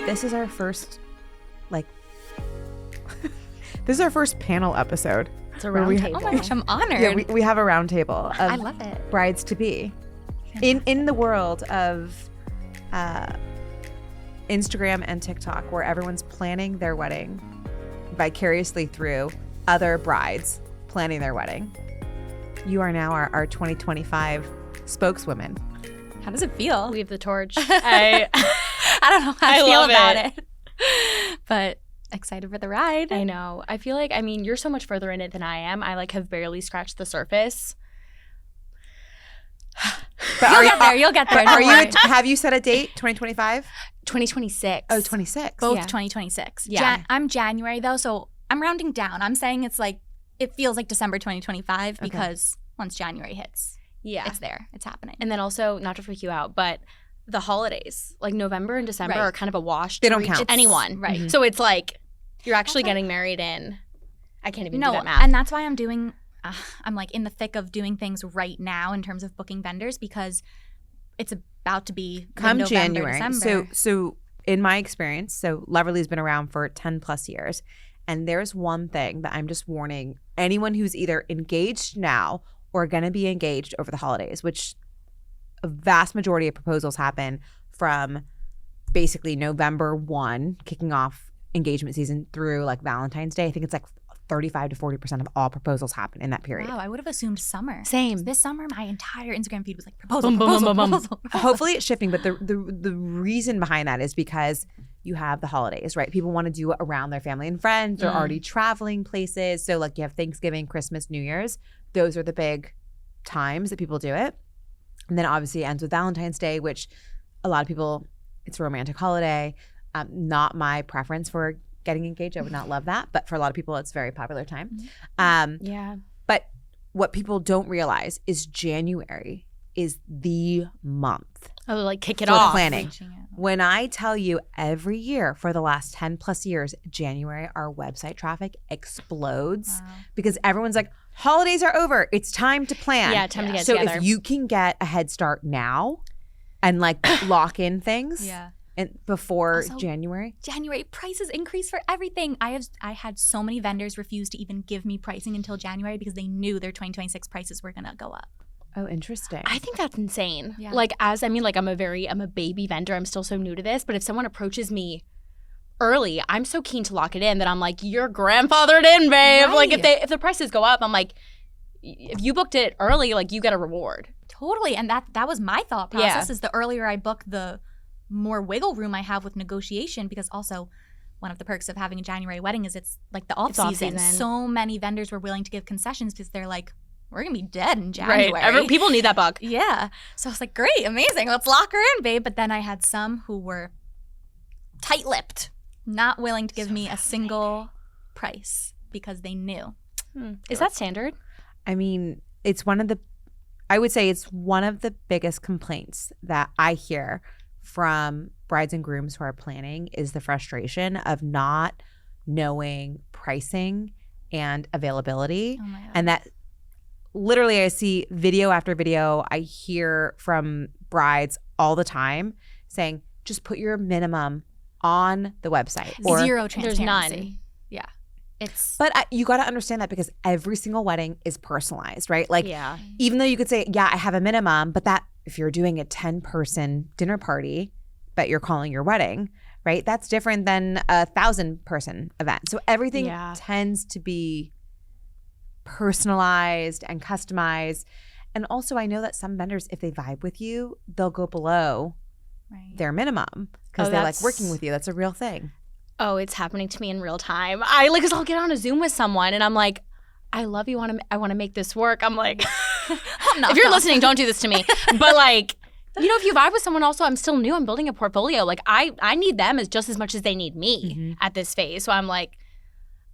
this is our first, like, this is our first panel episode. It's a round table. Oh my gosh, I'm honored. Yeah, we have a round table of I love it. brides to be. In the world of Instagram and TikTok, where everyone's planning their wedding vicariously through other brides planning their wedding, you are now our 2025 spokeswoman. How does it feel? Leave the torch. I don't know how I feel love about it. but excited for the ride. I know. I feel like, I mean, you're so much further in it than I am. I like have barely scratched the surface. But You'll get there. Are you? Have you set a date? 2025? 2026. Oh, 26. Both Yeah. 2026. Yeah. I'm January though, so I'm rounding down. I'm saying it's like, it feels like December 2025 because once January hits, Yeah. it's there. It's happening. And then also, not to freak you out, but the holidays, like November and December Right. are kind of a wash. They to don't reach count. anyone. Right. Mhm. So it's like, you're actually Okay. getting married in, I can't even do No, that math. and that's why I'm doing, I'm like in the thick of doing things right now in terms of booking vendors because it's about to be Come November, January. December. So in my experience, so Loverly's been around for 10 plus years. And there's one thing that I'm just warning anyone who's either engaged now or going to be engaged over the holidays, which a vast majority of proposals happen from basically November 1, kicking off engagement season through like Valentine's Day. I think it's like 35 to 40% of all proposals happen in that period. Wow, I would have assumed summer. Same. This summer, my entire Instagram feed was like proposal, Boom, boom, proposal, boom, boom, boom. proposal. Hopefully it's shifting, but the reason behind that is because you have the holidays, right? People want to do it around their family and friends. They're already traveling places. So like you have Thanksgiving, Christmas, New Year's. Those are the big times that people do it. And then obviously it ends with Valentine's Day, which a lot of people, it's a romantic holiday. Not my preference for getting engaged. I would not love that. But for a lot of people, it's a very popular time. Yeah. But what people don't realize is January is the month Oh, like kick it for off. planning. Reaching out. When I tell you every year for the last 10 plus years, January, our website traffic explodes Wow. because everyone's like, holidays are over. It's time to plan. Yeah, time to get So together. if you can get a head start now and like lock in things Yeah. and before Also- January. January prices increase for everything. I had so many vendors refuse to even give me pricing until January because they knew their 2026 prices were gonna go up. Oh, interesting. I think that's insane. Yeah. Like I'm a baby vendor. I'm still so new to this. But if someone approaches me early, I'm so keen to lock it in that I'm like, you're grandfathered in, babe. Like if the prices go up, I'm like, if you booked it early, like you get a reward. Totally, and that was my thought Yeah. process. Is the earlier I book, the more wiggle room I have with negotiation. Because also, one of the perks of having a January wedding is it's like the off It's season. off-season. So many vendors were willing to give concessions because they're like, we're gonna be dead in January. People need that buck. Yeah. So I was like, great, amazing. Let's lock her in, babe. But then I had some who were tight-lipped, not willing to give me a single price because they knew. Is that standard? I mean, I would say it's one of the biggest complaints that I hear from brides and grooms who are planning is the frustration of not knowing pricing and availability. Oh my God. And that literally I see video after video. I hear from brides all the time saying, just put your minimum on the website. Or, Zero there's transparency. none. Yeah. It's but you got to understand that because every single wedding is personalized, right? Like Yeah. even though you could say, yeah, I have a minimum, but that if you're doing a 10-person dinner party that you're calling your wedding, right? That's different than a 1,000-person event. So everything Yeah. tends to be personalized and customized. And also I know that some vendors, if they vibe with you, they'll go below right. their minimum because Oh, they like that's- working with you. That's a real thing. Oh, it's happening to me in real time. Cause I'll get on a Zoom with someone and I'm like, I love you. I want to make this work. I'm like, if you're listening, don't do this to me. But like, if you vibe with someone also, I'm still new. I'm building a portfolio. Like I need them as just as much as they need me at this phase. So I'm like,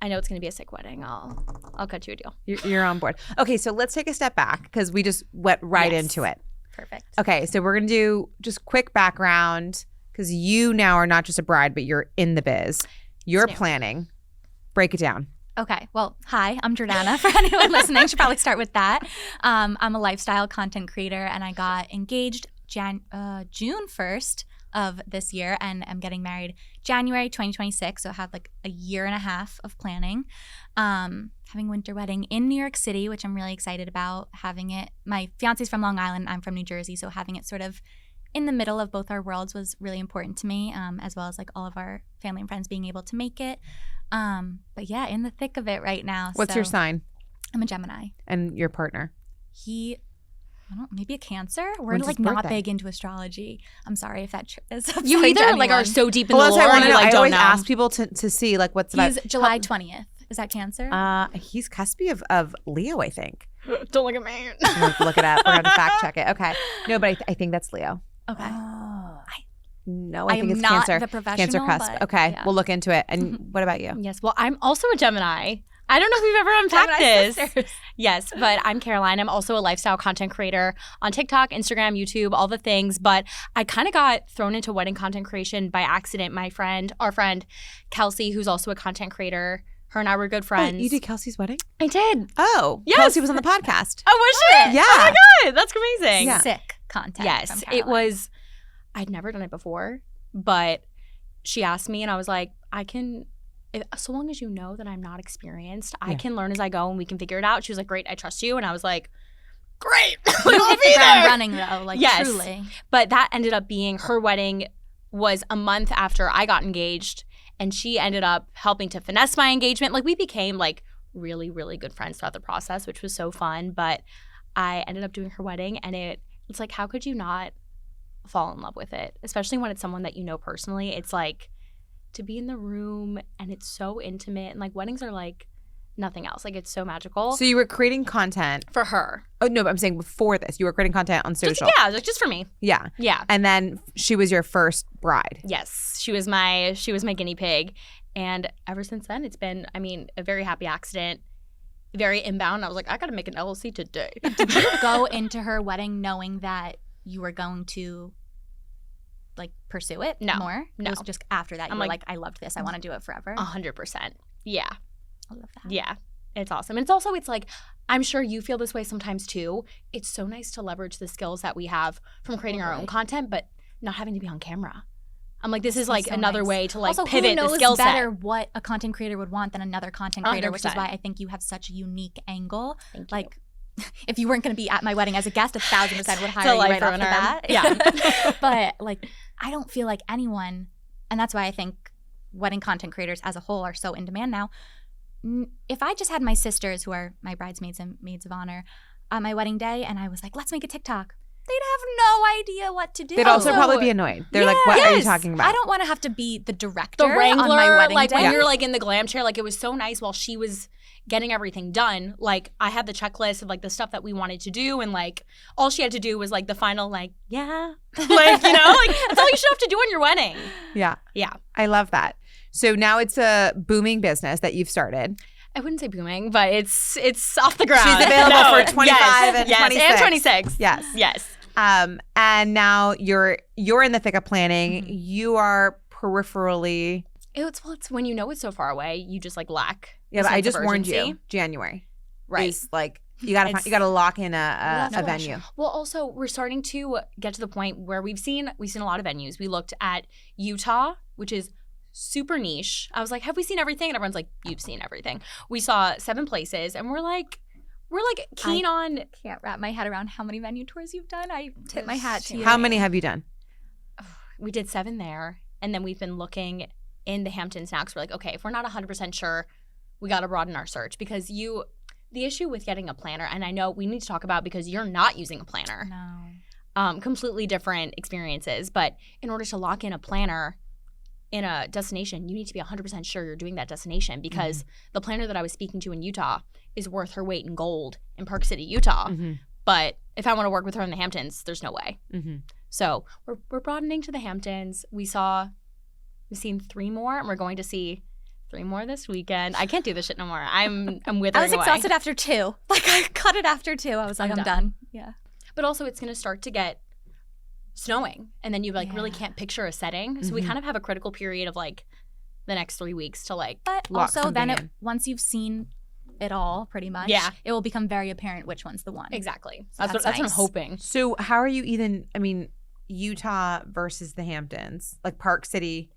I know it's going to be a sick wedding. I'll cut you a deal. You're on board. Okay, so let's take a step back because we just went right Yes. into it. Perfect. Okay, so we're going to do just quick background because you now are not just a bride, but you're in the biz. You're Snap. planning. Break it down. Okay. Well, hi, I'm Jordanna. For anyone listening, should probably start with that. I'm a lifestyle content creator, and I got engaged June 1st of this year, and I'm getting married January 2026. So I have like a year and a half of planning. Having a winter wedding in New York City, which I'm really excited about. Having it, my fiance's from Long Island, I'm from New Jersey, so having it sort of in the middle of both our worlds was really important to me, as well as like all of our family and friends being able to make it. But yeah, in the thick of it right now. What's your sign? I'm a Gemini. And your partner? I don't know, maybe a Cancer. We're When's like his not birthday? big into astrology. I'm sorry if that is upsetting You either to like are anyone. so deep in Well, the that's what lore, I and want to you know. like I don't always know. ask people to see like what's about. He's July 20th. Is that Cancer? He's cuspy of Leo, I think. Don't look at me. I'm gonna look it up. We're gonna fact check it. Okay. No, but I think that's Leo. Okay. No, I I think am it's not Cancer. the professional, Cancer cusp. but Okay, yeah. we'll look into it. And what about you? Yes. Well, I'm also a Gemini. I don't know if we've ever unpacked Gemini this. sisters. Yes, but I'm Caroline. I'm also a lifestyle content creator on TikTok, Instagram, YouTube, all the things. But I kind of got thrown into wedding content creation by accident. Our friend, Kellee, who's also a content creator, her and I were good friends. Oh, you did Kelsey's wedding? I did. Oh, Yes. Kelsey was on the podcast. Oh, was she? Yeah. Oh my God. That's amazing. Yeah. Sick content. Yes, from it Caroline. was. I'd never done it before, but she asked me, and I was like, so long as you know that I'm not experienced, I Yeah. can learn as I go, and we can figure it out. She was like, great, I trust you, and I was like, great. You I'll hit be the ground there. running though, like Yes. truly. But that ended up being her wedding was a month after I got engaged, and she ended up helping to finesse my engagement. Like we became like really, really good friends throughout the process, which was so fun. But I ended up doing her wedding, and it's like, how could you not fall in love with it, especially when it's someone that you know personally? It's like to be in the room, and it's so intimate, and like weddings are like nothing else. Like it's so magical So you were creating content. for her. Oh no, but I'm saying before this, you were creating content on social. Just for me. Yeah. Yeah. And then she was your first bride. Yes, she was my guinea pig, and ever since then, it's been, I mean, a very happy accident, very inbound. I was like, I got to make an LLC today. Did you go into her wedding knowing that you were going to like pursue it No. more? No. It was just after that you I'm were like- like, I loved this. I want to do it forever. 100%. Yeah, I love that. yeah, it's awesome. And it's like, I'm sure you feel this way sometimes too. It's so nice to leverage the skills that we have from creating our own Totally. content, but not having to be on camera. I'm like, this is like So another nice. way to like Also, pivot who the knows skill better set. what a content creator would want than another content creator, which is 100%. why I think you have such a unique angle. Thank you. Like, if you weren't going to be at my wedding as a guest, 1,000% would hire a you life right off the ruiner. bat. Yeah. But like, I don't feel like anyone, and that's why I think wedding content creators as a whole are so in demand now. If I just had my sisters, who are my bridesmaids and maids of honor, on my wedding day, and I was like, let's make a TikTok, they'd have no idea what to do. They'd also Also- probably be annoyed. They're like, what are you Yes. talking about? I don't want to have to be the director The wrangler, on my wedding like day. when you're like in the glam chair, like it was so nice while she was getting everything done. Like I had the checklist of like the stuff that we wanted to do, and like all she had to do was like the final like, yeah, like you know, like that's all you should have to do on your wedding. Yeah. Yeah, I love that. So now it's a booming business that you've started. I wouldn't say booming, but it's off the ground. She's available for 25 yes, and yes, 26. and 26. Yes. Yes. And now you're in the thick of planning. Mhm. You are peripherally. It's when you know it's so far away, you just like lack. Yeah, the but I sense of just warned urgency. you. January, Right. Is like you gotta It's- you gotta lock in a That's what- venue. Well, also we're starting to get to the point where we've seen a lot of venues. We looked at Utah, which is super niche. I was like, have we seen everything? And everyone's like, you've seen everything. We saw 7 places, and we're like keen on. Can't wrap my head around how many venue tours you've done. I tip my hat to you. How many have you done? We did 7 there, and then we've been looking in the Hamptons now because we're like, okay, if we're not 100% sure, we got to broaden our search because the issue with getting a planner, and I know we need to talk about because you're not using a planner. No. Completely different experiences. But in order to lock in a planner in a destination, you need to be 100% sure you're doing that destination because the planner that I was speaking to in Utah is worth her weight in gold in Park City, Utah. Mm-hmm. But if I want to work with her in the Hamptons, there's no way. Mm-hmm. So we're broadening to the Hamptons. We've seen 3 more, and we're going to see 3 more this weekend. I can't do this shit no more. I'm withering I was away. exhausted after 2. Like, I cut it after 2. I was like, I'm I'm done. done. Yeah. But also, it's going to start to get snowing, and then you like really Yeah. can't picture a setting. So we Mhm. kind of have a critical period of like the next 3 weeks to like. But Lock also, then something in. once you've seen it all, pretty much, Yeah. it will become very apparent which one's the one. Exactly. So That's what I'm nice. hoping. So how are you even? I mean, Utah versus the Hamptons, like Park City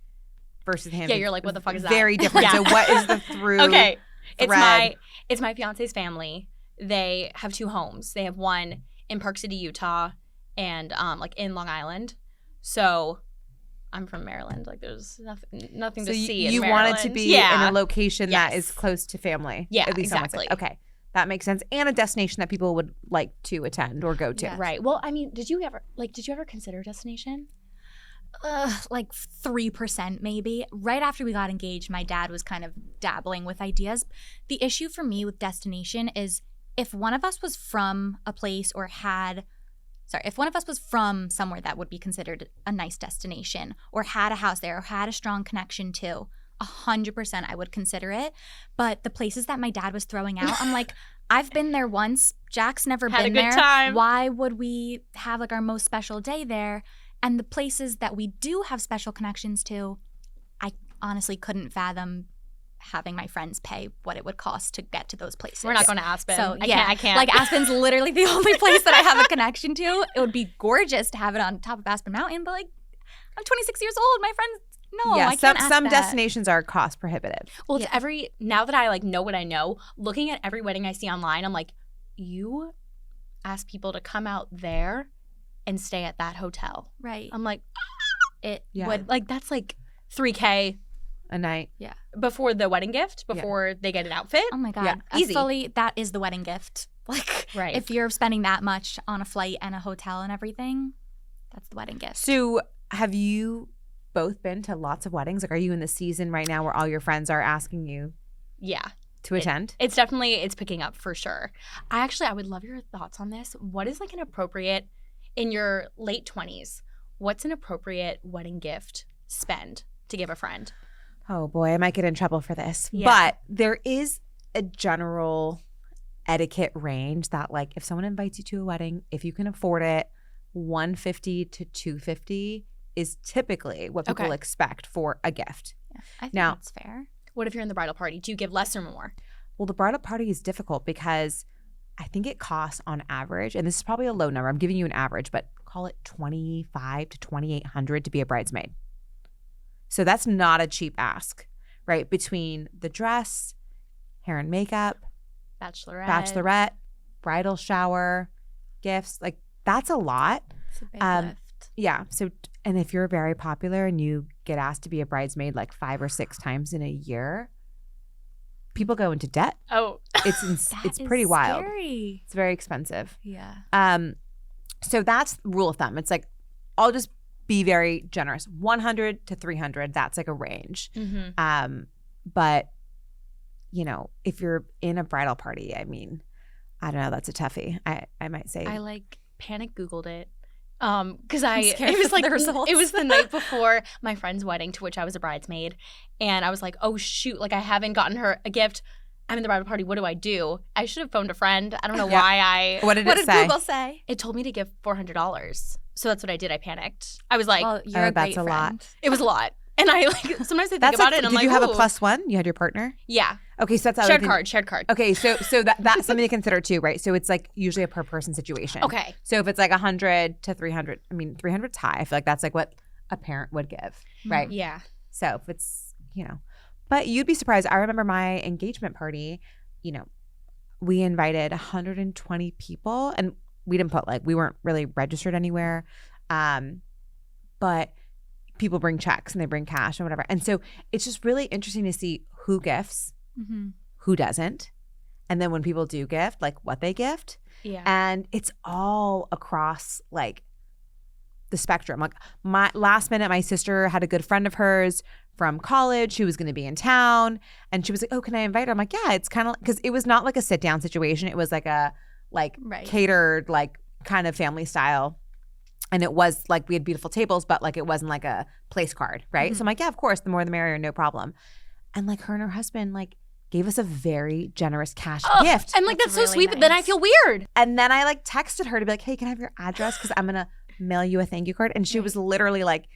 versus the Hamptons. Yeah, you're like, what the fuck is that? Very different. Yeah. So what is the through? Okay, thread? it's my fiance's family. They have 2 homes. They have one in Park City, Utah, and like in Long Island. So I'm from Maryland. Like there's nothing to see. You in wanted to be in a location that is close to family. Yeah, at least exactly. Okay, that makes sense, and a destination that people would like to attend or go to. Yeah. Right. Well, I mean, did you ever consider a destination? Like 3% maybe. Right after we got engaged, my dad was kind of dabbling with ideas. The issue for me with destination is if one of us was from a place or if one of us was from somewhere that would be considered a nice destination or had a house there or had a strong connection to, 100% I would consider it. But the places that my dad was throwing out, I'm like, I've been there once. Jack's never Had been a good there. time. Why would we have like our most special day there? And the places that we do have special connections to, I honestly couldn't fathom having my friends pay what it would cost to get to those places. We're not going to Aspen. So I can't. Like Aspen's literally the only place that I have a connection to. It would be gorgeous to have it on top of Aspen Mountain, but like I'm 26 years old. My friends, no, Yeah, I can't ask some that. destinations are cost prohibitive. Well, it's now that I like know what I know, looking at every wedding I see online, I'm like, you ask people to come out there and stay at that hotel. Right. I'm like, It Yeah. would like that's like $3,000 A night. before the wedding gift, before they get an outfit. Oh my God. Yeah, easy. That is the wedding gift. Like, Right. if you're spending that much on a flight and a hotel and everything, that's the wedding gift. So have you both been to lots of weddings? Like, are you in the season right now where all your friends are asking you Yeah. to attend? It's picking up for sure. I would love your thoughts on this. What is like an appropriate, in your late 20s, what's an appropriate wedding gift spend to give a friend? Oh boy, I might get in trouble for this. Yeah. But there is a general etiquette range that, like, if someone invites you to a wedding, if you can afford it, $150 to $250 is typically what people Okay. expect for a gift. Yeah, I think Now- that's fair. What if you're in the bridal party? Do you give less or more? Well, the bridal party is difficult because I think it costs on average, and this is probably a low number, I'm giving you an average, but call it $2,500 to $2,800 to be a bridesmaid. So that's not a cheap ask, right? Between the dress, hair and makeup, bachelorette, bridal shower, gifts, like that's a lot. It's a big Um, lift. Yeah. So, and if you're very popular and you get asked to be a bridesmaid like 5 or 6 times in a year, people go into debt. Oh, It's That it's is pretty wild. scary. It's very expensive. Yeah. So that's the rule of thumb. It's like, I'll just be very generous. 100 to 300, that's like a range. mm-hmm. But, you know, if you're in a bridal party, I mean, I don't know, that's a toughie. I might say. I like panic Googled it. Because scared it was of like the results. it was the night before my friend's wedding, to which I was a bridesmaid, and I was like, oh shoot, like I haven't gotten her a gift. I'm in the bridal party. What do I do? I should have phoned a friend. I don't know Yeah. why I. What did What it did say? Google say? It told me to give $400, so that's what I did. I panicked. I was like, Well, you're a that's great a lot. friend. it was a lot, and I like sometimes I think That's about like, it, and I'm did like, you have a ooh. +1? You had your partner? Yeah, Okay, so that's the other thing. shared card. Okay, so that's something to consider too, right? So it's like usually a per person situation. Okay. So if it's like 100 to 300, I mean 300's high. I feel like that's like what a parent would give, right? Yeah. So if it's, you know, but you'd be surprised. I remember my engagement party, you know, we invited 120 people and we didn't put we weren't really registered anywhere. But people bring checks and they bring cash and whatever. And so it's just really interesting to see who gifts, Mm-hmm. who doesn't. And then when people do gift, like what they gift. Yeah. And it's all across like the spectrum. Like my last minute, my sister had a good friend of hers from college who was going to be in town, and she was like, "Oh, can I invite her?" I'm like, "Yeah." It's kind of because it was not like a sit down situation. It was like a Right. catered kind of family style, and it was like we had beautiful tables, but like it wasn't like a place card, right? So I'm like, "Yeah, of course, the more the merrier, no problem." And like her and her husband gave us a very generous cash gift. And like That's that's so really sweet, but then I nice. feel weird. And then I texted her to be like, "Hey, can I have your address? Because I'm gonna mail you a thank you card." And she was literally like,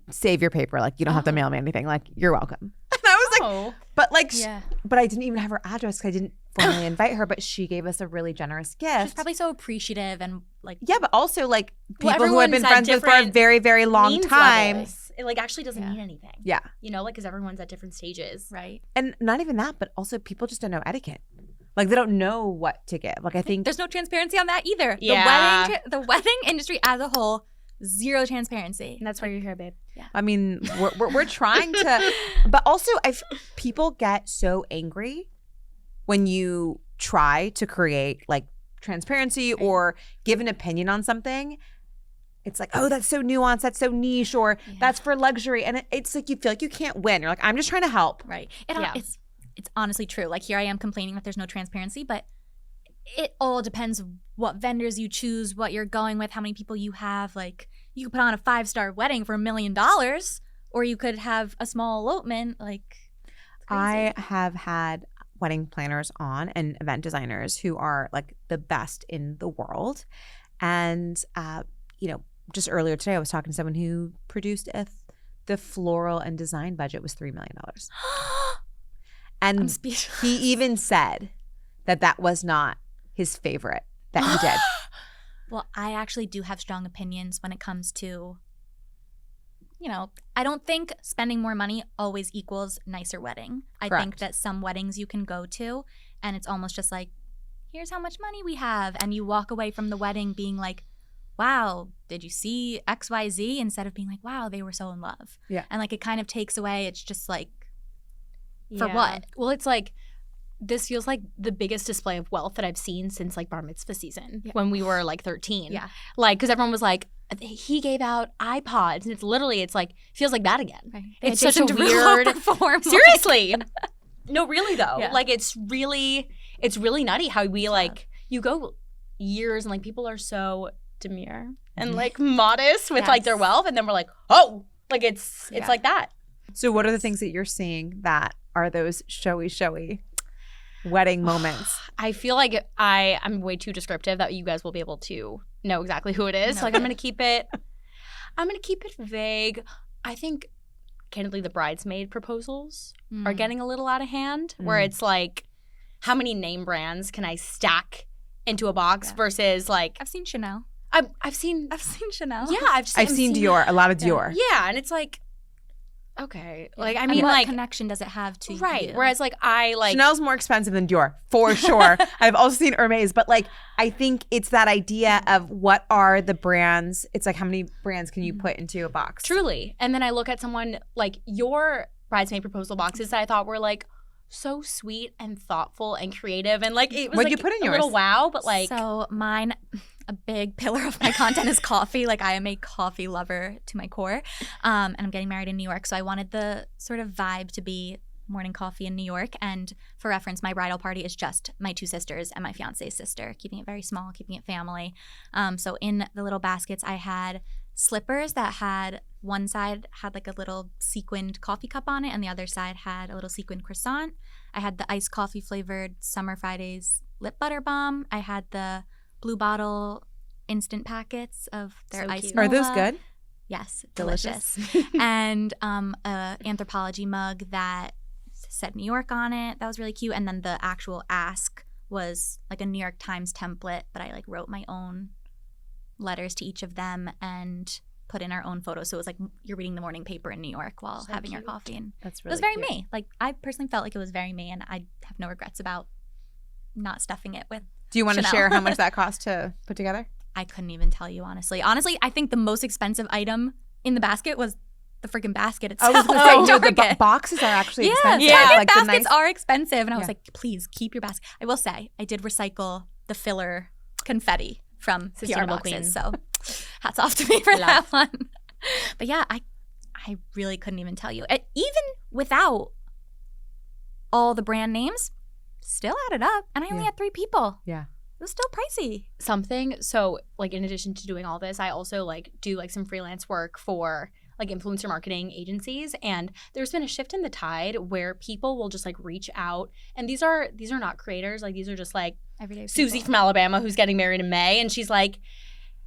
"Save your paper. Like you don't have to mail me anything. Like you're welcome." And I was like, know. But like, Yeah. but I didn't even have her address because I didn't formally invite her. But she gave us a really generous gift. She's probably so appreciative and like. Yeah, but also like Well, people who have been everyone's at friends with for a different very, very long Means time. levels. It like actually doesn't Yeah. mean anything. Yeah. You know, like because everyone's at different stages. Right. And not even that, but also people just don't know etiquette. Like they don't know what to give. Like I think There's no transparency on that either. Yeah. The wedding industry as a whole, zero transparency. And that's why you're here, babe. I mean, we're trying to, but also people get so angry when you try to create like transparency or give an opinion on something. It's like, oh, that's so nuanced, that's so niche, or that's for luxury, and it's like you feel like you can't win. You're like, I'm just trying to help. Right. It's honestly true. Like here I am complaining that there's no transparency, but it all depends what vendors you choose, what you're going with, how many people you have. Like you could put on a 5-star wedding for $1 million, or you could have a small elopement. Like it's crazy. I have had wedding planners on and event designers who are like the best in the world, and just earlier today I was talking to someone who produced the floral and design budget was $3 million. And he even said that was not his favorite that he did. Well, I actually do have strong opinions when it comes to, I don't think spending more money always equals nicer wedding. I Correct. think that some weddings you can go to and it's almost just like, here's how much money we have. And you walk away from the wedding being like, wow, did you see XYZ? Instead of being like, wow, they were so in love. Yeah. And like it kind of takes away, it's just like, for what? Well, it's like this feels like the biggest display of wealth that I've seen since like bar mitzvah season when we were like 13. Yeah. Like because everyone was like, he gave out iPods, and it's like feels like that again. Right. It's such a Jason weird. Derulo perform. Seriously. No, really though. Yeah. Like it's really nutty how we like you go years and like people are so demure and like modest with like their wealth, and then we're like, oh, like it's like that. So what are the things that you're seeing that are those showy wedding moments? I feel like I'm way too descriptive that you guys will be able to know exactly who it is. No. So like I'm gonna keep it vague. I think candidly the bridesmaid proposals are getting a little out of hand, where it's like, how many name brands can I stack into a box versus like I've seen Chanel. I've seen Chanel. yeah I've seen Dior, a lot of Dior. yeah, and it's like okay, like I mean what like connection does it have to right. you? Whereas like I like Chanel's more expensive than Dior, for sure. I've also seen Hermes, but like I think it's that idea of what are the brands. It's like how many brands can you put into a box? truly, and then I look at someone like your bridesmaid proposal boxes that I thought were like so sweet and thoughtful and creative, and like it was What'd like you put in a yours? little wow, but like So mine, a big pillar of my content is coffee. Like I am a coffee lover to my core. And I'm getting married in New York. So I wanted the sort of vibe to be morning coffee in New York. And for reference, my bridal party is just my 2 sisters and my fiance's sister, keeping it very small, keeping it family. So in the little baskets, I had slippers that had one side had like a little sequined coffee cup on it and the other side had a little sequined croissant. I had the iced coffee flavored Summer Fridays lip butter balm. I had the Blue Bottle instant packets of their So iced cute. Are those mocha. good? Yes, Delicious. delicious. And a Anthropologie mug that said New York on it. That was really cute. And then the actual ask was like a New York Times template, but I like wrote my own letters to each of them and put in our own photos. So it was like you're reading the morning paper in New York while So having your cute. coffee. And That's it was very me. Like I personally felt like it was very me, and I have no regrets about not stuffing it with. Do you want to Chanel. share how much that cost to put together? I couldn't even tell you honestly. Honestly, I think the most expensive item in the basket was the freaking basket itself. No, the boxes are actually expensive. Yeah, Like the baskets nice- are expensive, and I was Yeah. like, please keep your basket. I will say, I did recycle the filler confetti from PR Sustainable boxes, queen. so hats off to me for Love. that one. But yeah, I really couldn't even tell you. Even without all the brand names, still added up, and I only Yeah. had 3 people. Yeah. It was still pricey. something. So like in addition to doing all this, I also like do like some freelance work for like influencer marketing agencies, and there's been a shift in the tide where people will just like reach out, and these are not creators, like these are just like Everyday Susie people. from Alabama who's getting married in May, and she's like,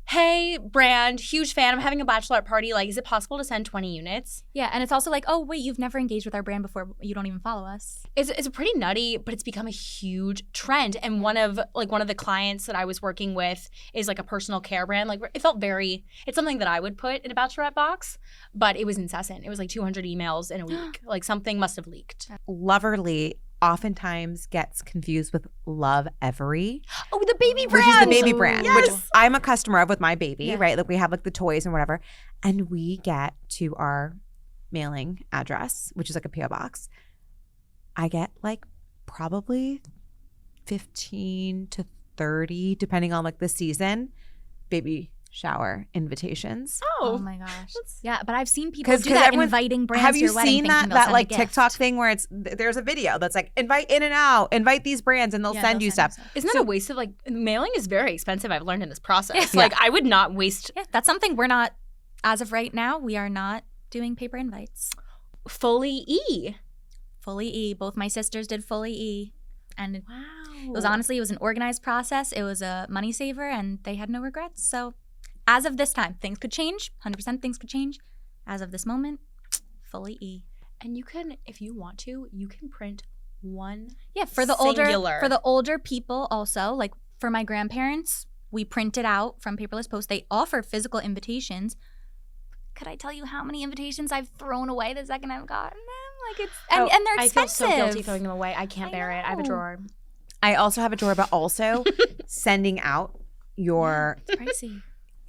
hey, brand, huge fan. I'm having a bachelorette party. Like, is it possible to send 20 units? Yeah, and it's also like, oh, wait, you've never engaged with our brand before. You don't even follow us. It's pretty nutty, but it's become a huge trend. And one of the clients that I was working with is like a personal care brand. Like, it felt it's something that I would put in a bachelorette box, but it was incessant. It was like 200 emails in a week. Like, something must have leaked. Loverly oftentimes gets confused with Love Every. Oh, the baby brand. Which is the baby brand, Yes. which I'm a customer of with my baby, right? Like we have like the toys and whatever. And we get to our mailing address, which is like a PO box. I get like probably 15 to 30, depending on like the season, baby shower invitations. Oh my gosh. Yeah, but I've seen people do that, everyone, inviting brands have to you your wedding seen thinking that they'll send like a gift. TikTok thing where there's a video that's like invite in and out, invite these brands and they'll send you stuff. Isn't that a waste of like mailing is very expensive. I've learned in this process. Like I would not waste. Yeah, that's something we're not, as of right now, we are not doing paper invites. Fully E. Fully E. Both my sisters did fully E. And it Wow. was it was an organized process. It was a money saver and they had no regrets. So as of this time, things could change. 100% things could change. As of this moment, fully E. And you can, if you want to, you can print one. Yeah, for the older people also, like for my grandparents, we print it out from paperless post. They offer physical invitations. Could I tell you how many invitations I've thrown away the second I've gotten them? Like it's and they're expensive. I feel so guilty throwing them away. I can't bear it. I have a drawer. I also have a drawer, but also sending out your It's pricey.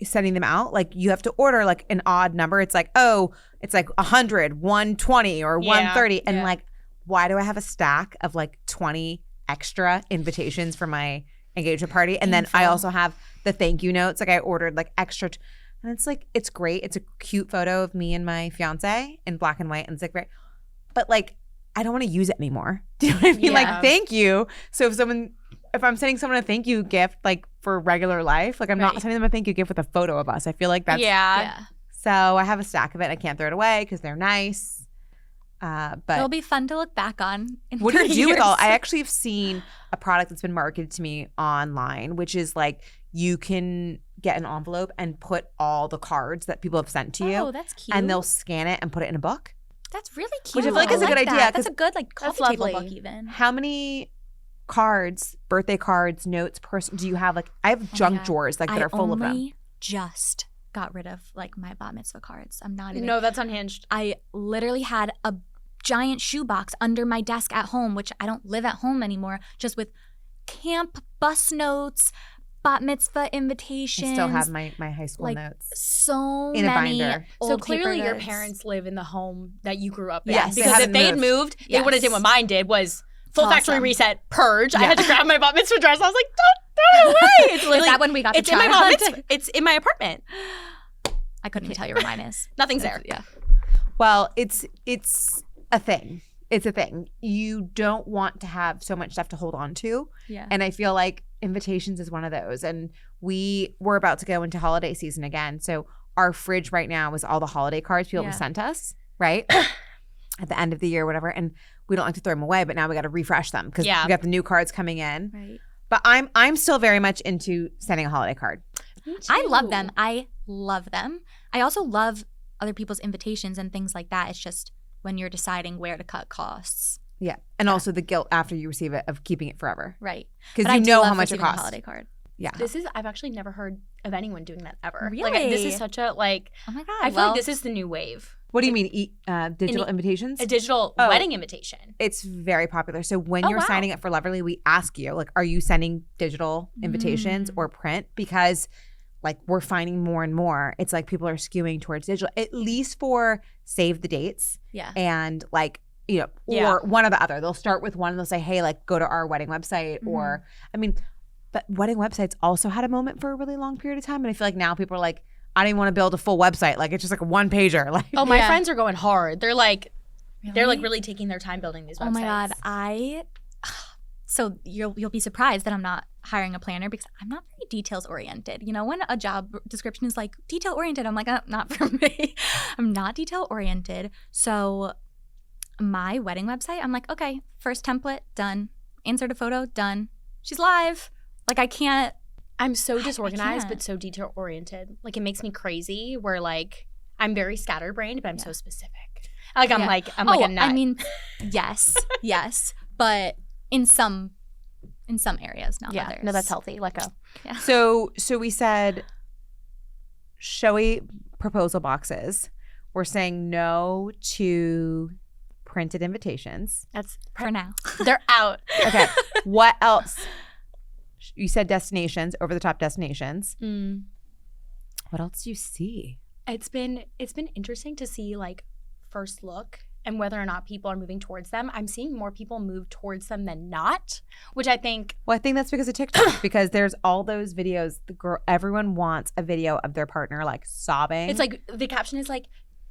sending them out, like you have to order like an odd number. It's like, oh, it's like 100, 120 or 130. And like, why do I have a stack of like 20 extra invitations for my engagement party? And then I also have the thank you notes. Like I ordered like extra. And it's like, it's great. It's a cute photo of me and my fiance in black and white. And it's like, but like, I don't want to use it anymore. Do you know what I mean? Like, thank you. So if I'm sending someone a thank you gift, like for regular life, like I'm not sending them a thank you gift with a photo of us. I feel like that's So I have a stack of it. I can't throw it away because they're nice. But it'll be fun to look back on. What do you do with all? I actually have seen a product that's been marketed to me online, which is like you can get an envelope and put all the cards that people have sent to you. Oh, that's cute. And they'll scan it and put it in a book. That's really cute. Which I feel like is a good idea. That's a good like coffee table book even. How many cards, birthday cards, notes, do you have? Like I have junk drawers like that are full of them. I just got rid of like my bat mitzvah cards. I'm not even. No, that's unhinged. I literally had a giant shoebox under my desk at home, which I don't live at home anymore, just with camp bus notes, bat mitzvah invitations. I still have my high school like, notes. So in a many binder. So old clearly paper your goods. parents live in the home that you grew up in. Yes, because if they'd moved, they would have done what mine did, was full factory reset, purge. I had to grab my bat mitzvah dress. I was like, don't throw it away. It's literally, Is that when we got to it's in my bat mitzvah. It's in my apartment. I couldn't even tell you where mine is. Nothing's there. Yeah. Well, it's a thing. It's a thing. You don't want to have so much stuff to hold on to. Yeah. And I feel like invitations is one of those. And we're about to go into holiday season again. So our fridge right now is all the holiday cards people have sent us, right? At the end of the year, whatever. And we don't like to throw them away, but now we got to refresh them because we got the new cards coming in. Right. But I'm still very much into sending a holiday card. I love them. I love them. I also love other people's invitations and things like that. It's just when you're deciding where to cut costs. Yeah. And also the guilt after you receive it of keeping it forever. Right. Because you know how much it costs. A holiday card. Yeah. I've actually never heard of anyone doing that ever. Really? Like this is such a like, oh my God. I feel like this is the new wave. What do you mean digital invitations? A digital wedding invitation. It's very popular. So when you're signing up for Loverly, we ask you, like, are you sending digital invitations or print? Because like we're finding more and more, it's like people are skewing towards digital, at least for save the dates. Yeah. And like, you know, or one or the other. They'll start with one and they'll say, hey, like go to our wedding website or, I mean, but wedding websites also had a moment for a really long period of time. And I feel like now people are like, I don't even want to build a full website. Like it's just like a one pager. Like, oh, my friends are going hard. They're like, they're like really taking their time building these websites. Oh my God, so you'll be surprised that I'm not hiring a planner because I'm not very details oriented. You know, when a job description is like detail oriented, I'm like, not for me. I'm not detail oriented. So my wedding website, I'm like, okay, first template done, insert a photo done. She's live. Like I can't I'm so disorganized, can't. but so detail oriented. Like it makes me crazy. Where like I'm very scatterbrained, but I'm so specific. Like I'm like a nut. I mean, yes, but in some areas, not others. No, that's healthy. Let go. Yeah. So we said showy proposal boxes. We're saying no to printed invitations. That's For now. They're out. Okay. What else? You said destinations, over the top destinations. What else do you see? It's been interesting to see like first look and whether or not people are moving towards them. I'm seeing more people move towards them than not, which I think. Well, I think that's because of TikTok. Because there's all those videos. Everyone wants a video of their partner like sobbing. It's like the caption is like,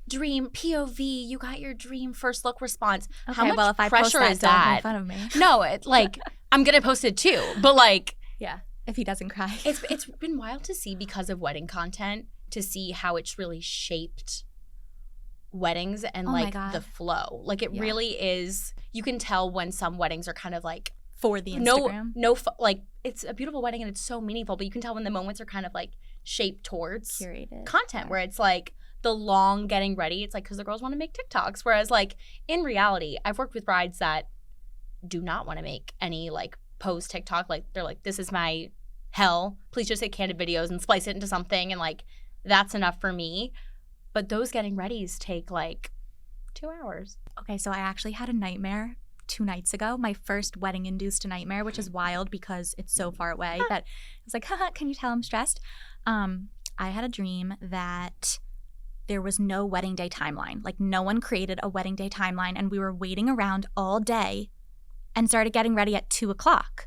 "Dream POV. You got your dream first look response." Okay, How much well, if I pressure post is that, don't that? make fun of me. No, it's like I'm gonna post it too, but like Yeah, if he doesn't cry. it's been wild to see because of wedding content to see how it's really shaped weddings and Oh my like God. the flow. Like it really is. You can tell when some weddings are kind of like For the Instagram. like it's a beautiful wedding and it's so meaningful, but you can tell when the moments are kind of like shaped towards Curated. content where it's like the long getting ready. It's like because the girls want to make TikToks, whereas like in reality, I've worked with brides that do not want to make any like post TikTok. Like they're like, this is my hell. Please just take candid videos and splice it into something, and like that's enough for me. But those getting readies take like 2 hours. Okay, so I actually had a nightmare 2 nights ago. My first wedding-induced nightmare, which is wild because it's so far away that I was like, haha, can you tell I'm stressed? I had a dream that there was no wedding day timeline. Like no one created a wedding day timeline, and we were waiting around all day and started getting ready at 2:00.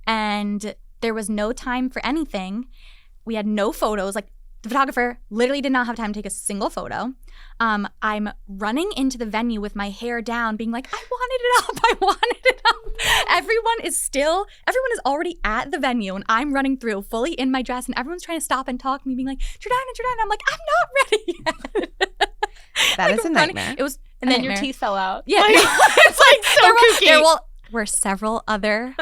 And there was no time for anything. We had no photos. Like the photographer literally did not have time to take a single photo. I'm running into the venue with my hair down, being like, I wanted it up. I wanted it up. Everyone is already at the venue, and I'm running through fully in my dress, and everyone's trying to stop and talk to me, being like, Jordanna. I'm like, I'm not ready yet. That Like, is a running- nightmare. It was And then nightmare. your teeth fell out. Yeah. It's like so kooky. There were several other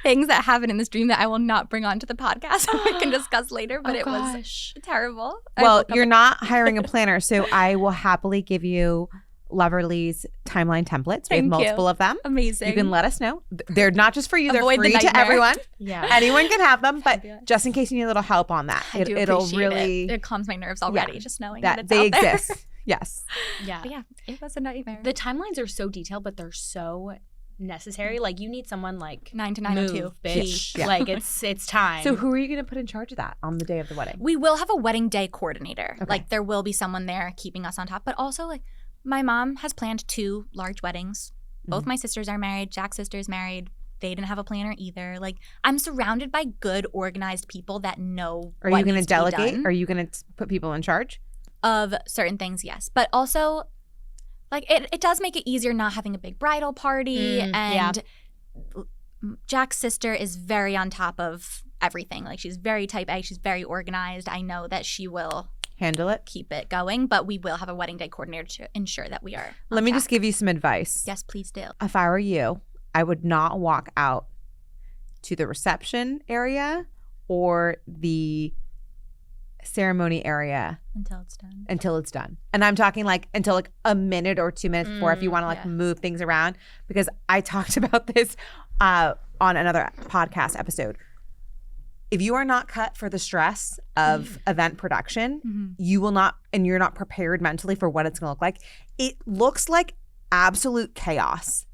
things that happened in this dream that I will not bring onto the podcast we can discuss later, but it was terrible. Well, you're not hiring a planner, so I will happily give you Loverly's timeline templates. We have Thank you. multiple of them. amazing. You can let us know. They're not just for you. They're Avoid the free to nightmare. everyone. Yeah. Anyone can have them, but Fabulous. just in case you need a little help on that, I do it'll appreciate really it calms my nerves already just knowing that it's they out there. exist. Yes. Yeah. But yeah, it was a nightmare. The timelines are so detailed, but they're so necessary. Like you need someone like 9 to 9:02. move, bitch. Yeah. Like it's time. So who are you going to put in charge of that on the day of the wedding? We will have a wedding day coordinator. Okay. Like there will be someone there keeping us on top. But also like my mom has planned 2 large weddings. Both my sisters are married. Jack's sister's married. They didn't have a planner either. Like I'm surrounded by good, organized people that know. Are what you going to needs be delegate? done. Are you going to put people in charge? Of certain things, yes. But also, like it does make it easier not having a big bridal party. And Jack's sister is very on top of everything. Like she's very type A. She's very organized. I know that she will Handle it. keep it going, but we will have a wedding day coordinator to ensure that we are. Let me just give you some advice. Yes, please do. If I were you, I would not walk out to the reception area or the ceremony area Until it's done. until it's done. And I'm talking like until like a minute or 2 minutes before if you want to like move things around, because I talked about this on another podcast episode. If you are not cut for the stress of event production, you will not, and you're not prepared mentally for what it's going to look like. It looks like absolute chaos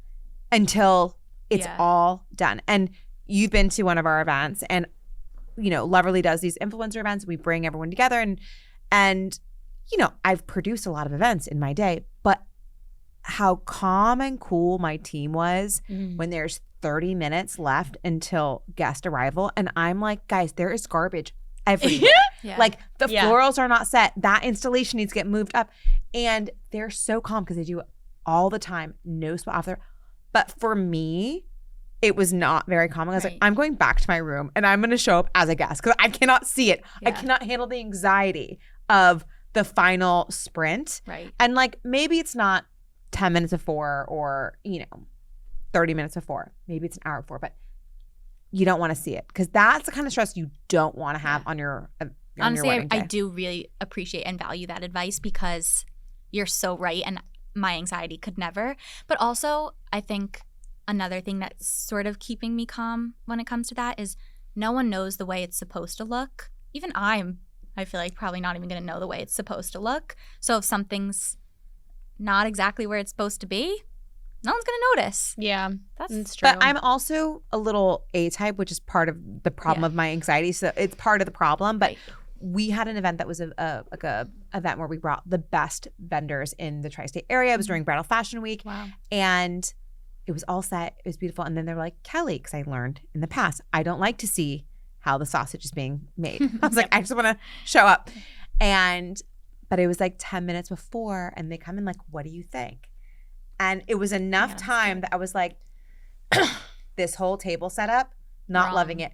until it's all done. And you've been to one of our events, and you know, Loverly does these influencer events. We bring everyone together, and you know, I've produced a lot of events in my day, but how calm and cool my team was when there's 30 minutes left until guest arrival, and I'm like, guys, there is garbage everywhere. Like the florals are not set. That installation needs to get moved up, and they're so calm because they do it all the time. No spot off there. But for me, it was not very calm. I was like, I'm going back to my room and I'm going to show up as a guest because I cannot see it. I cannot handle the anxiety of the final sprint. Right. And like, maybe it's not 10 minutes before or, you know, 30 minutes before. Maybe it's an hour before. But you don't want to see it because that's the kind of stress you don't want to have on your honestly, wedding day. I do really appreciate and value that advice because you're so right, and my anxiety could never. But also, I think another thing that's sort of keeping me calm when it comes to that is no one knows the way it's supposed to look. Even I feel like probably not even going to know the way it's supposed to look. So if something's not exactly where it's supposed to be, no one's going to notice. Yeah, that's true. But I'm also a little A-type, which is part of the problem of my anxiety. So it's part of the problem. But we had an event that was a event where we brought the best vendors in the tri-state area. It was during Bridal Fashion Week. Wow. And it was all set. It was beautiful. And then they were like, Kellee, because I learned in the past, I don't like to see how the sausage is being made. I was like, I just want to show up. But it was like 10 minutes before, and they come in like, what do you think? And it was enough time that I was like, this whole table setup, not loving it.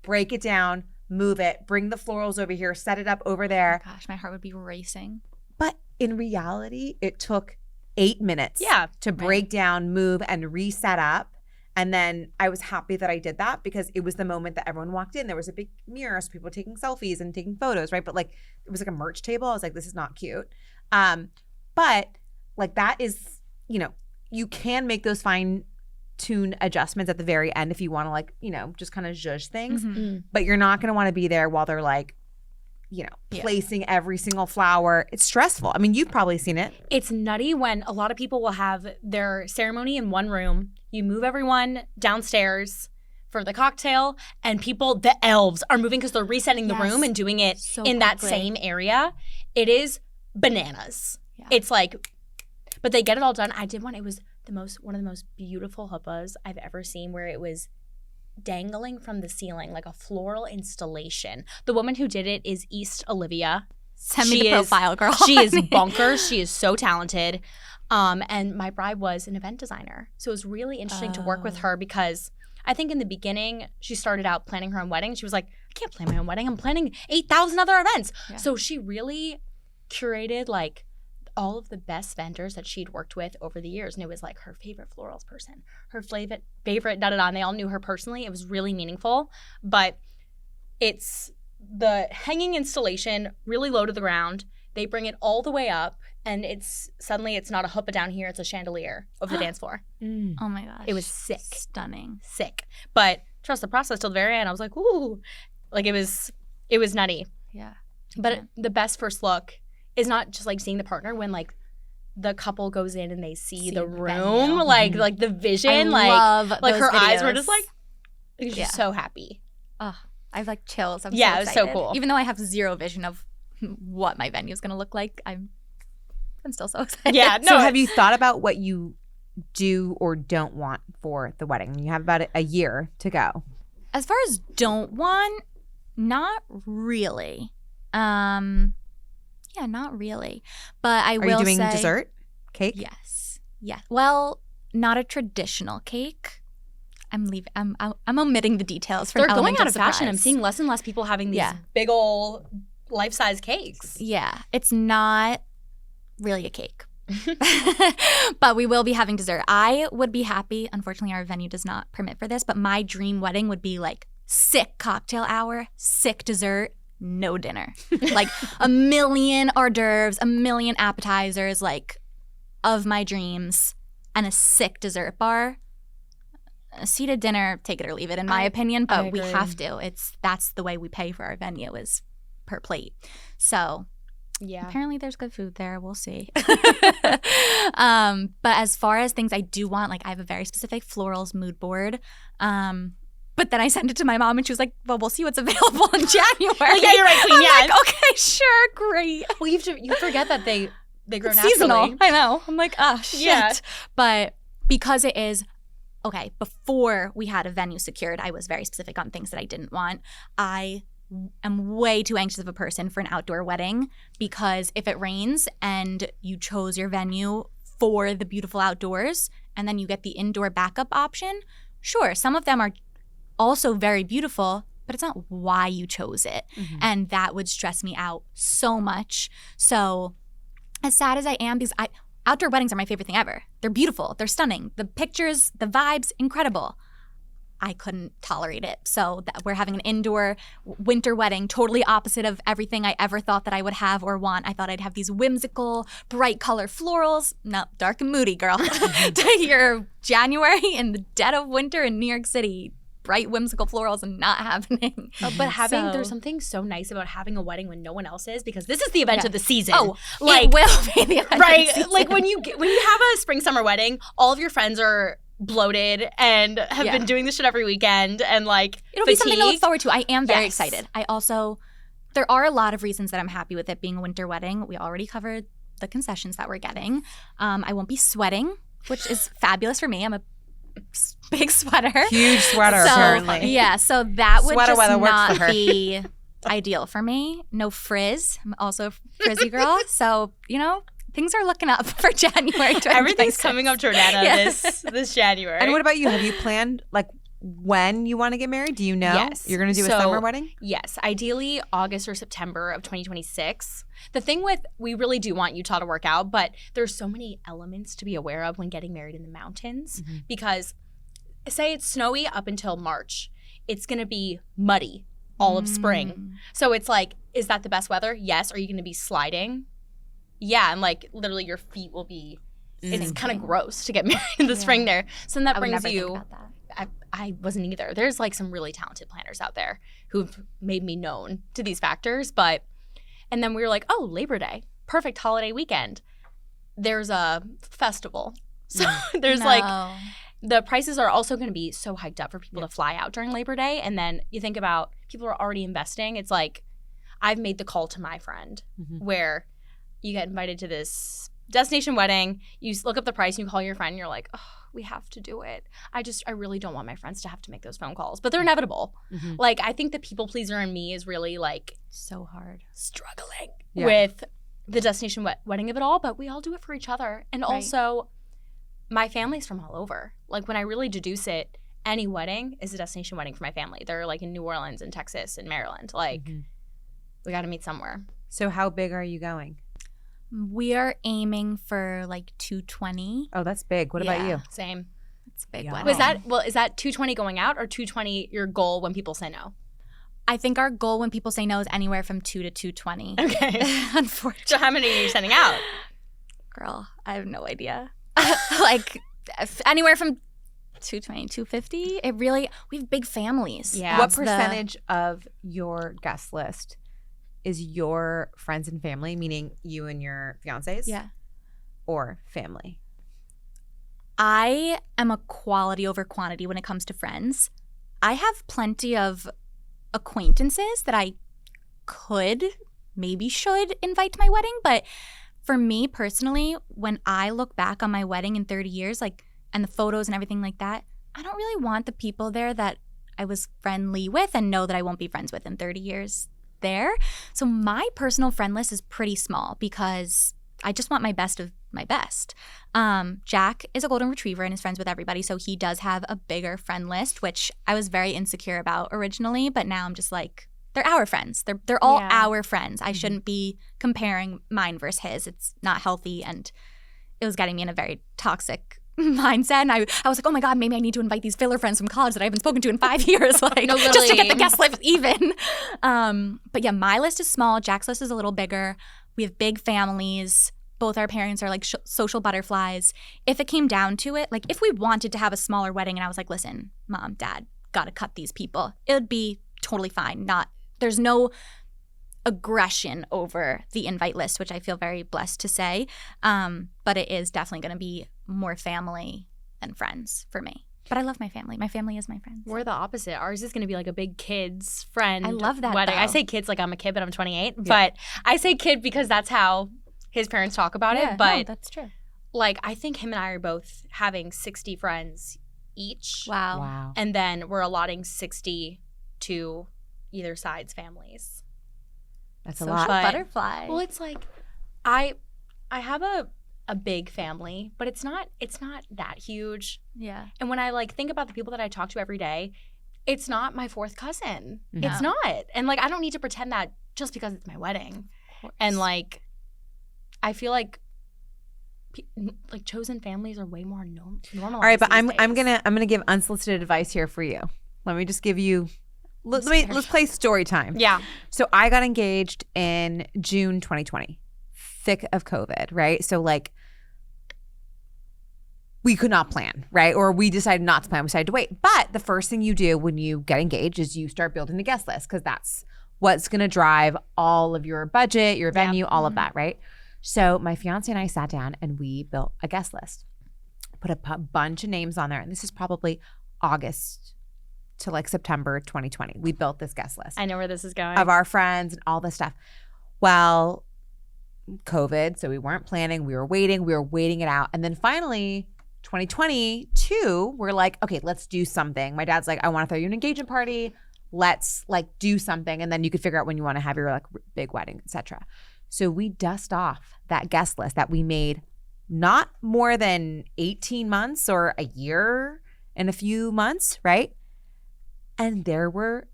Break it down, move it, bring the florals over here, set it up over there. Oh gosh, my heart would be racing. But in reality, it took 8 minutes to break down, move, and reset up. And then I was happy that I did that because it was the moment that everyone walked in. There was a big mirror, so people were taking selfies and taking photos, right? But like it was like a merch table. I was like, this is not cute. But like that is, you can make those fine-tune adjustments at the very end if you want to like, just kind of zhuzh things. Mm-hmm. But you're not going to want to be there while they're like, placing every single flower. It's stressful. I mean, you've probably seen it. It's nutty when a lot of people will have their ceremony in one room. You move everyone downstairs for the cocktail, and the elves are moving because they're resetting the room and doing it so in that same area. It is bananas. Yeah. It's like, but they get it all done. I did one. It was one of the most beautiful huppahs I've ever seen, where it was dangling from the ceiling like a floral installation. The woman who did it is East Olivia. Send me the profile, girl. She is bonkers. She is so talented. And my bride was an event designer. So it was really interesting to work with her because I think in the beginning, she started out planning her own wedding. She was like, I can't plan my own wedding. I'm planning 8,000 other events. Yeah. So she really curated like all of the best vendors that she'd worked with over the years. And it was like her favorite florals person, her favorite da-da-da. And they all knew her personally. It was really meaningful. But it's the hanging installation really low to the ground. They bring it all the way up. And it's not a huppah down here. It's a chandelier over the dance floor. Oh my gosh. It was sick. Stunning. Sick. But trust the process till the very end. I was like, ooh. Like it was nutty. Yeah. But the best first look is not just like seeing the partner when like the couple goes in and they see the room, like the vision, I love like her videos. eyes were just like just so happy. Oh, I have like chills. I'm so excited. It was so cool. Even though I have zero vision of what my venue is going to look like, I'm still so excited. Yeah. No. So have you thought about what you do or don't want for the wedding? You have about a year to go. As far as don't want, not really. Yeah, not really. But I will say. Are you doing dessert? Cake? Yes. Yeah. Well, not a traditional cake. I'm omitting the details for They're going out of fashion. I'm seeing less and less people having these big ol' life-size cakes. Yeah. It's not really a cake. But we will be having dessert. I would be happy. Unfortunately, our venue does not permit for this, but my dream wedding would be like sick cocktail hour, sick dessert, no dinner. Like 1 million hors d'oeuvres, 1 million appetizers, like of my dreams, and a sick dessert bar. A seated dinner, take it or leave it, in my opinion, but we have to. That's the way we pay for our venue is per plate. So yeah, apparently there's good food there. We'll see. But as far as things I do want, like I have a very specific florals mood board. But then I sent it to my mom and she was like, well, we'll see what's available in January. Yeah, you're right, Queen. I'm like, okay, sure, great. Well, you forget that they grow it's naturally. Seasonal. I know. I'm like, shit. Yeah. But because it is, okay, before we had a venue secured, I was very specific on things that I didn't want. I am way too anxious of a person for an outdoor wedding because if it rains and you chose your venue for the beautiful outdoors and then you get the indoor backup option, sure, some of them are also very beautiful, but it's not why you chose it. Mm-hmm. And that would stress me out so much. So as sad as I am, because outdoor weddings are my favorite thing ever. They're beautiful. They're stunning. The pictures, the vibes, incredible. I couldn't tolerate it. So we're having an indoor winter wedding, totally opposite of everything I ever thought that I would have or want. I thought I'd have these whimsical, bright color florals. No, dark and moody, girl. To your January in the dead of winter in New York City, bright whimsical florals and not happening. But there's something so nice about having a wedding when no one else is, because this is the event of the season. Oh, like, it will be the event right? of the season. Like when you have a spring summer wedding, all of your friends are bloated and have been doing this shit every weekend, and like it'll be something to look forward to. I am very excited. There are a lot of reasons that I'm happy with it being a winter wedding. We already covered the concessions that we're getting. I won't be sweating, which is fabulous for me. I'm a big sweater. Huge sweater, apparently. Yeah, so that would Sweater just weather works not for her. be ideal for me. No frizz. I'm also a frizzy girl. So, things are looking up for January 2026. Everything's coming up, Jordanna, this January. And what about you? Have you planned like when you want to get married? Do you know? Yes. You're going to do a summer wedding? Yes. Ideally, August or September of 2026. The thing with, we really do want Utah to work out, but there's so many elements to be aware of when getting married in the mountains. Because say it's snowy up until March. It's going to be muddy all of spring. So it's like, is that the best weather? Yes. Are you going to be sliding? Yeah. And like literally your feet will be, it's kind of gross to get married in the spring there. So then that brings you. Think about that. I wasn't either. There's like some really talented planners out there who've made me known to these factors. And then we were like, oh, Labor Day, perfect holiday weekend. There's a festival. So there's like, the prices are also going to be so hiked up for people to fly out during Labor Day. And then you think about people are already investing. It's like, I've made the call to my friend where you get invited to this destination wedding. You look up the price and you call your friend and you're like, oh, we have to do it. I really don't want my friends to have to make those phone calls, but they're inevitable. Like, I think the people pleaser in me is really like so hard struggling with the destination wedding of it all, but we all do it for each other. And also my family's from all over. Like when I really deduce it, any wedding is a destination wedding for my family. They're like in New Orleans and Texas and Maryland. Like we got to meet somewhere. So how big are you going? We are aiming for like 220. Oh, that's big. What about you? Same. It's a big Yeah. wedding. Is that 220 going out or 220 your goal when people say no? I think our goal when people say no is anywhere from 2 to 220. Okay. Unfortunately. So how many are you sending out? Girl, I have no idea. Like anywhere from 220, 250. We have big families. Yeah. What percentage of your guest list is your friends and family, meaning you and your fiancés? Yeah. Or family? I am a quality over quantity when it comes to friends. I have plenty of acquaintances that I should invite to my wedding. But for me personally, when I look back on my wedding in 30 years, like, and the photos and everything like that, I don't really want the people there that I was friendly with and know that I won't be friends with in 30 years there. So my personal friend list is pretty small because I just want my best of my best. Jack is a golden retriever and is friends with everybody, so he does have a bigger friend list, which I was very insecure about originally, but now I'm just like, they're our friends. They're all our friends. I shouldn't be comparing mine versus his. It's not healthy, and it was getting me in a very toxic mindset. And I was like, oh my God, maybe I need to invite these filler friends from college that I haven't spoken to in 5 years, like just to get the guest list even. But yeah, my list is small. Jack's list is a little bigger. We have big families. Both our parents are like social butterflies. If it came down to it, like if we wanted to have a smaller wedding and I was like, listen, Mom, Dad, gotta cut these people, it would be totally fine. There's no aggression over the invite list, which I feel very blessed to say. But it is definitely going to be more family than friends for me. But I love my family. My family is my friends. We're the opposite. Ours is going to be like a big kids friend. I love that wedding. though. I say kids like I'm a kid, but I'm 28. Yeah. But I say kid because that's how his parents talk about it. But no, that's true. Like I think him and I are both having 60 friends each. Wow. And then we're allotting 60 to either side's families. That's Social a lot. butterfly. Well, it's like I have a big family, but it's not that huge. Yeah. And when I like think about the people that I talk to every day, it's not my fourth cousin. No. It's not. And like I don't need to pretend that just because it's my wedding. And like I feel like like chosen families are way more normalized. All right, but I'm days. gonna give unsolicited advice here for you. Let me just give you. Let's play story time. Yeah. So I got engaged in June 2020, thick of COVID, right? So like we could not plan, right? Or we decided not to plan. We decided to wait. But the first thing you do when you get engaged is you start building the guest list because that's what's going to drive all of your budget, your venue, all of that, right? So my fiance and I sat down and we built a guest list, put a bunch of names on there. And this is probably August to like September 2020. We built this guest list. I know where this is going. Of our friends and all this stuff. Well, COVID, so we weren't planning. We were waiting it out. And then finally, 2022, we're like, okay, let's do something. My dad's like, I want to throw you an engagement party. Let's like do something. And then you could figure out when you want to have your like big wedding, etc. So we dust off that guest list that we made not more than 18 months or a year and a few months, right? And there were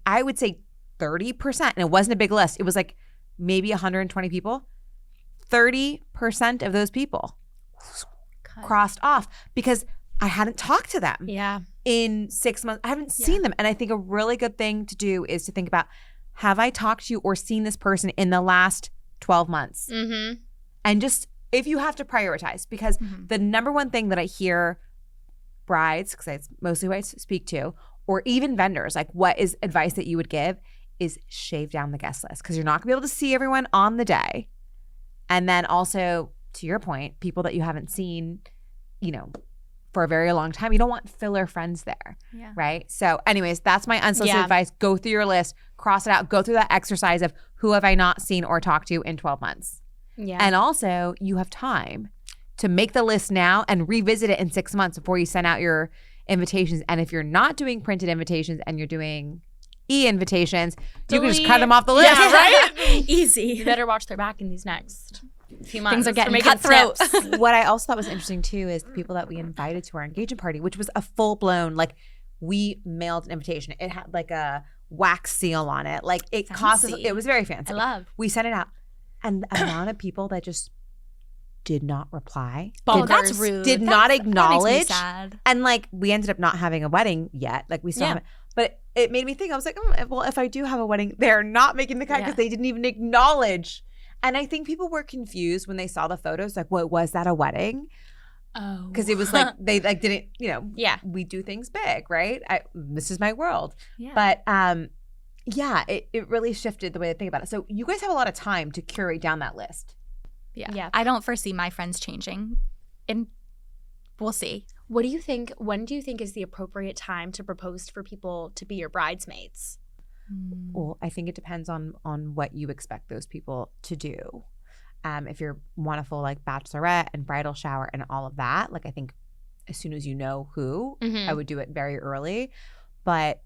I would say 30%, and it wasn't a big list. It was like maybe 120 people. 30% of those people crossed off because I hadn't talked to them in 6 months. I haven't seen them. And I think a really good thing to do is to think about, have I talked to you or seen this person in the last 12 months? Mm-hmm. And just, if you have to prioritize, because the number one thing that I hear brides, because it's mostly who I speak to, or even vendors, like what is advice that you would give is shave down the guest list because you're not gonna be able to see everyone on the day. And then also, to your point, people that you haven't seen, for a very long time, you don't want filler friends there, right? So anyways, that's my unsolicited advice. Go through your list, cross it out, go through that exercise of who have I not seen or talked to in 12 months. Yeah. And also, you have time to make the list now and revisit it in 6 months before you send out your invitations. And if you're not doing printed invitations and you're doing e-invitations, you can just cut them off the list. Yeah, right? Easy. You better watch their back in these next few months. Things are getting cutthroat. What I also thought was interesting too is the people that we invited to our engagement party, which was a full-blown, like, we mailed an invitation. It had like a wax seal on it. Like, it cost us, it was very fancy. I love. We sent it out. And the amount of people that just did not reply. That's rude. Did not acknowledge. That makes me sad. And like, we ended up not having a wedding yet. Like, we still haven't. But it made me think, I was like, well, if I do have a wedding, they're not making the cut because they didn't even acknowledge. And I think people were confused when they saw the photos. Like, what, was that a wedding? Oh. Because it was like, they like didn't, we do things big, right? This is my world. Yeah. But it really shifted the way I think about it. So you guys have a lot of time to curate down that list. Yeah. I don't foresee my friends changing. And we'll see. What do you think? When do you think is the appropriate time to propose for people to be your bridesmaids? Well, I think it depends on what you expect those people to do. If you want a full like bachelorette and bridal shower and all of that, like, I think as soon as you know who, I would do it very early. But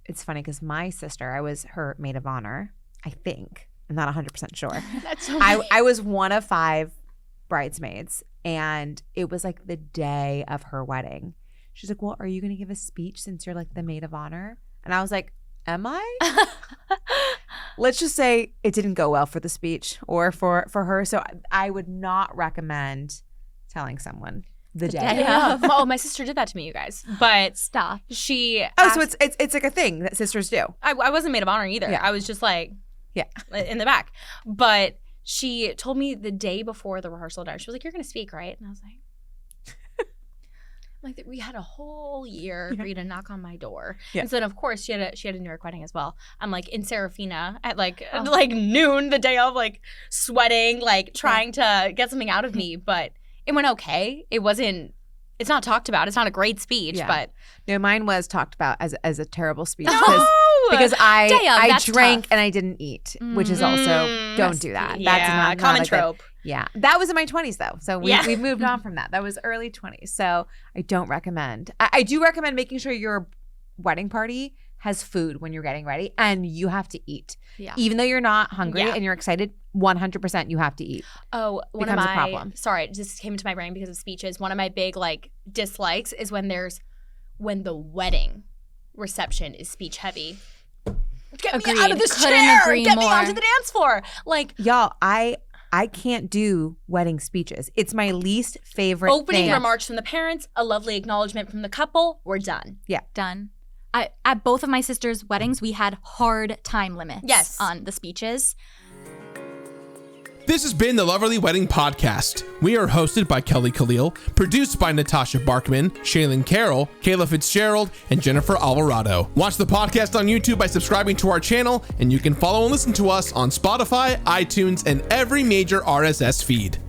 it's funny because my sister, I was her maid of honor, I think. I'm not 100% sure. That's so I was one of 5 bridesmaids, and it was like the day of her wedding. She's like, well, are you going to give a speech since you're like the maid of honor? And I was like, am I? Let's just say it didn't go well for the speech or for her. So I would not recommend telling someone the day of. Oh, my sister did that to me, you guys. But stop. She so it's like a thing that sisters do. I wasn't maid of honor either. I was just like in the back. But she told me the day before the rehearsal dinner, she was like, you're going to speak, right? And I was like, we had a whole year for you to knock on my door. Yeah. And so then, of course, she had a New York wedding as well. I'm like in Serafina at like noon the day of, like sweating, like trying to get something out of me. But it went okay. It's not talked about. It's not a great speech, but no, mine was talked about as a terrible speech. No! Because I drank tough. and I didn't eat, which is also, don't do that. Yeah, that's not common not trope. Yeah. That was in my 20s though. So we've moved on from that. That was early 20s. So I don't recommend. I do recommend making sure your wedding party has food when you're getting ready, and you have to eat. Yeah. Even though you're not hungry and you're excited, 100% you have to eat. Oh, one of my problem. Sorry, it just came into my brain because of speeches. One of my big like dislikes is when the wedding reception is speech heavy. Get me out of this chair. Get me onto the dance floor. Like, y'all, I can't do wedding speeches. It's my least favorite Opening thing. remarks from the parents, a lovely acknowledgement from the couple, we're done. Yeah. Done. At both of my sister's weddings, we had hard time limits on the speeches. This has been the Loverly Wedding Podcast. We are hosted by Kellee Khalil, produced by Natasha Barkman, Shaylin Carroll, Kayla Fitzgerald, and Jennifer Alvarado. Watch the podcast on YouTube by subscribing to our channel, and you can follow and listen to us on Spotify, iTunes, and every major RSS feed.